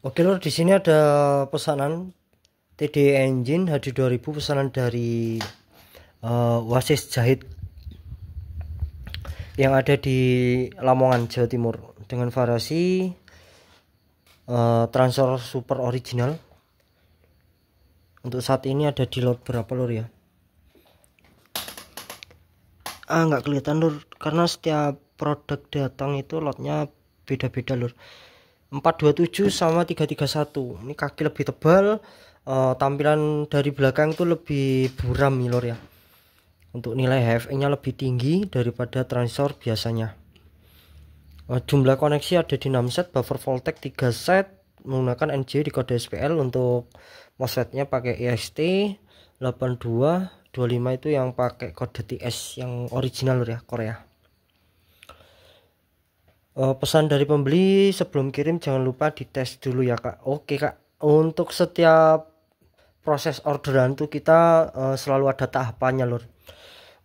Oke lur, di sini ada pesanan TD Engine HD 2000 pesanan dari Wasis Jahit yang ada di Lamongan, Jawa Timur dengan variasi transfer super original. Untuk saat ini ada di lot berapa lur ya? Nggak kelihatan lur, karena setiap produk datang itu lotnya beda-beda lur. 427 sama 331. Ini kaki lebih tebal, tampilan dari belakang itu lebih buram nih lor ya. Untuk nilai HFE nya lebih tinggi daripada transistor biasanya. Jumlah koneksi ada di 6 set, buffer Voltec 3 set, menggunakan NJ di kode SPL. Untuk MOSFET nya pakai EST 8225, itu yang pakai kode TS yang original lor ya, Korea. Pesan dari pembeli, sebelum kirim jangan lupa dites dulu ya kak. Oke kak, untuk setiap proses orderan tuh kita selalu ada tahapannya lur.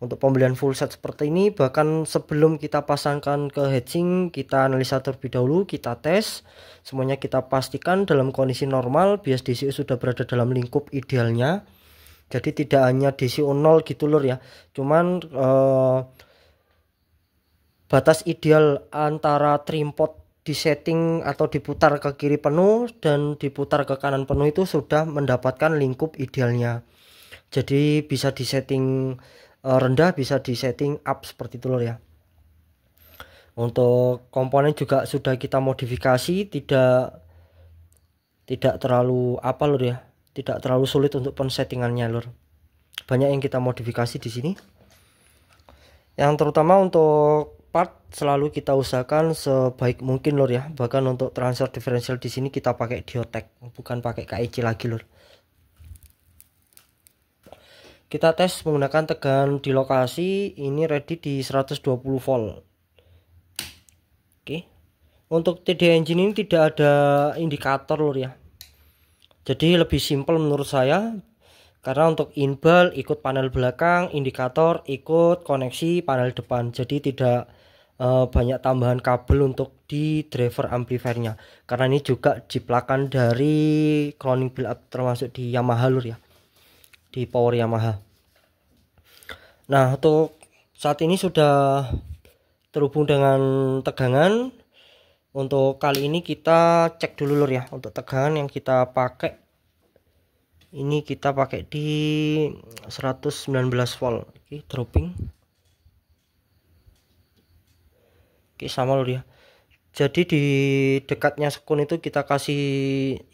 Untuk pembelian full set seperti ini, bahkan sebelum kita pasangkan ke heatsink, kita analisa terlebih dahulu, kita tes semuanya, kita pastikan dalam kondisi normal, bias DCU sudah berada dalam lingkup idealnya. Jadi tidak hanya DCU 0 gitu lur ya, cuman batas ideal antara trimpot disetting atau diputar ke kiri penuh dan diputar ke kanan penuh itu sudah mendapatkan lingkup idealnya. Jadi bisa disetting rendah, bisa disetting up seperti itu loh ya. Untuk komponen juga sudah kita modifikasi, tidak terlalu apa lur ya, tidak terlalu sulit untuk pensettingannya lur. Banyak yang kita modifikasi di sini. Yang terutama untuk part selalu kita usahakan sebaik mungkin lur ya. Bahkan untuk transfer diferensial di sini kita pakai Diotech, bukan pakai KIC lagi lur. Kita tes menggunakan tegangan di lokasi, ini ready di 120 volt. Oke. Untuk TD Engine ini tidak ada indikator lur ya. Jadi lebih simpel menurut saya. Karena untuk inbal ikut panel belakang, indikator ikut koneksi panel depan. Jadi tidak banyak tambahan kabel untuk di driver amplifiernya. Karena ini juga jiplakan dari cloning build up termasuk di Yamaha lur ya. Di power Yamaha. Nah, untuk saat ini sudah terhubung dengan tegangan. Untuk kali ini kita cek dulu lur ya. Untuk tegangan yang kita pakai, ini kita pakai di 119 volt. Oke, dropping. Oke, sama lur ya. Jadi di dekatnya sekun itu kita kasih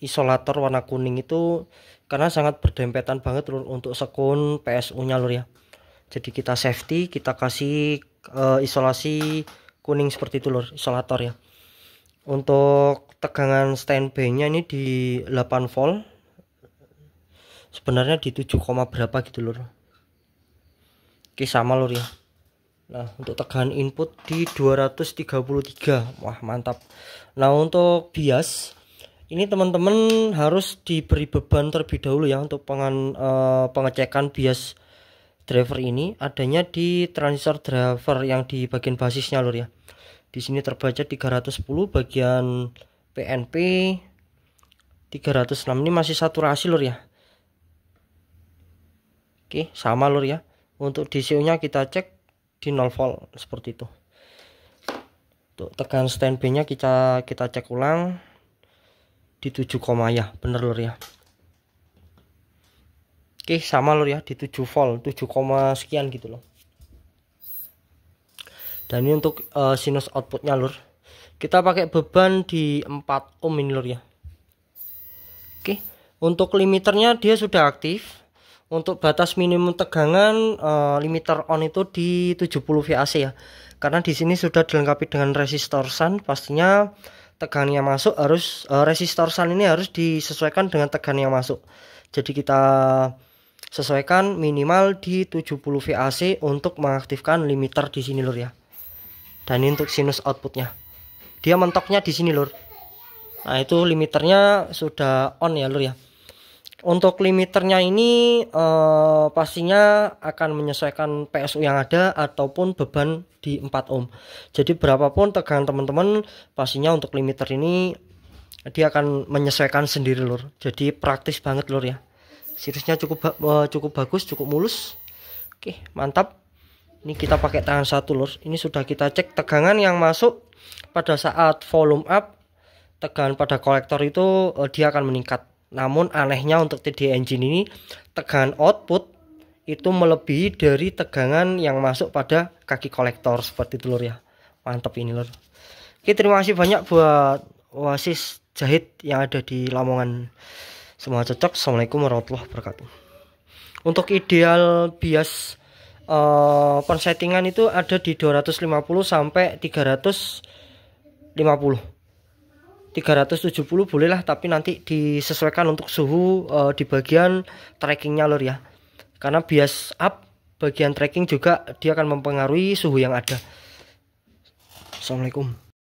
isolator warna kuning itu karena sangat berdempetan banget lur untuk sekun PSU nya lur ya. Jadi kita safety, kita kasih isolasi kuning seperti itu lur, isolator ya. Untuk tegangan standby nya ini di 8 volt, sebenarnya di 7, berapa gitu lur. Oke, sama lur ya. Nah, untuk tegangan input di 233. Wah, mantap. Nah, untuk bias ini teman-teman harus diberi beban terlebih dahulu ya untuk pengecekan bias driver ini adanya di transistor driver yang di bagian basisnya lur ya. Di sini terbaca 310, bagian PNP 306, ini masih saturasi lur ya. Oke, sama lur ya. Untuk DCU nya kita cek di 0 volt seperti itu. Untuk tegangan standby nya kita cek ulang di 7, ya, bener lur ya. Oke, sama lur ya, di 7 volt, 7, sekian gitu loh. Dan ini untuk sinus outputnya lur, kita pakai beban di 4 ohm ini lur ya. Oke, untuk limiternya dia sudah aktif. Untuk batas minimum tegangan limiter on itu di 70 VAC ya. Karena di sini sudah dilengkapi dengan resistor shunt, pastinya tegangannya masuk harus resistor shunt ini harus disesuaikan dengan tegangan yang masuk. Jadi kita sesuaikan minimal di 70 VAC untuk mengaktifkan limiter di sini lur ya. Dan ini untuk sinus outputnya, dia mentoknya di sini lur. Nah, itu limiternya sudah on ya lur ya. Untuk limiternya ini pastinya akan menyesuaikan PSU yang ada ataupun beban di 4 ohm. Jadi berapapun tegangan teman-teman, pastinya untuk limiter ini dia akan menyesuaikan sendiri lur. Jadi praktis banget lur ya. Seriesnya cukup bagus, cukup mulus. Oke, mantap. Ini kita pakai tangan satu lur. Ini sudah kita cek tegangan yang masuk pada saat volume up. Tegangan pada kolektor itu dia akan meningkat. Namun anehnya untuk TDI engine ini, tegangan output itu melebihi dari tegangan yang masuk pada kaki kolektor, seperti itu lur ya. Mantap ini lur. Oke, terima kasih banyak buat Oasis jahit yang ada di Lamongan. Semua cocok. Assalamualaikum warahmatullahi wabarakatuh. Untuk ideal bias pensettingan itu ada di 250 sampai 350. 370 bolehlah, tapi nanti disesuaikan untuk suhu di bagian trackingnya lur ya. Karena bias up bagian tracking juga dia akan mempengaruhi suhu yang ada. Assalamualaikum.